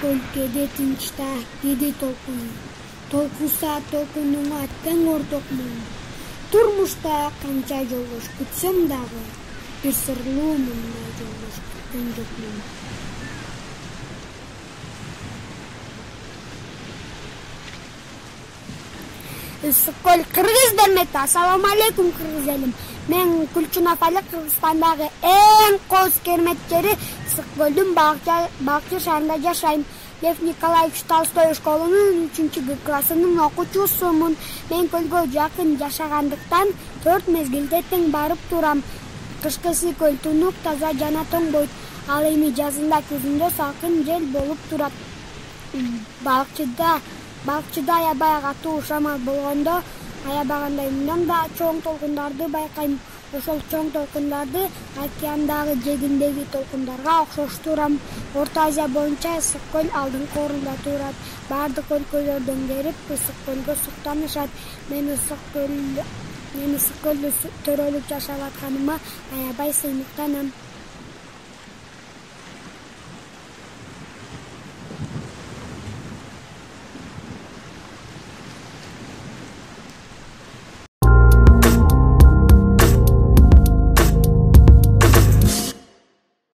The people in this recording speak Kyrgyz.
көл кээде тынчта кээде толкун. Толкуса толкунуңа тең ортокмун. Турмушта канча жолдош күтсөм дагы, бир сырлуу мындай жолдош күткөн жокмун. Ысыккөл Кыргыз Демет. Ассаламу алейкум Кыргыз элим. Мен Күлчүнов Али, Кыргызстандагы эң коз кермет жери Ысыккөлдүн Балкчы шаарында жашайм. Лев Николаевич Толстой школунун 3-Г классынын окуучусумун. Мен көлгө жакын жашагандыктан 4 мезгилде тең барып турам. Кышкысы көл тунук, таза жана тоң бойт. Ал эми жазында күзүндө салкын жел болуп турат. Балкчыда аябай катуу шамал болгондо аябагандай мындан да чоң толкундарды байкайм. Ошол чоң толкундарды океандагы жегиндеги толкундарга окшоштурам. Орто Азия боюнча Ысыккөл алдыңкы орунда турат. Бардык өлкөлөрдөн келип Ысыккөлгө суктанышат. Мен Ысыккөлдө төрөлүп жашап атканыма аябай сыймыктанам.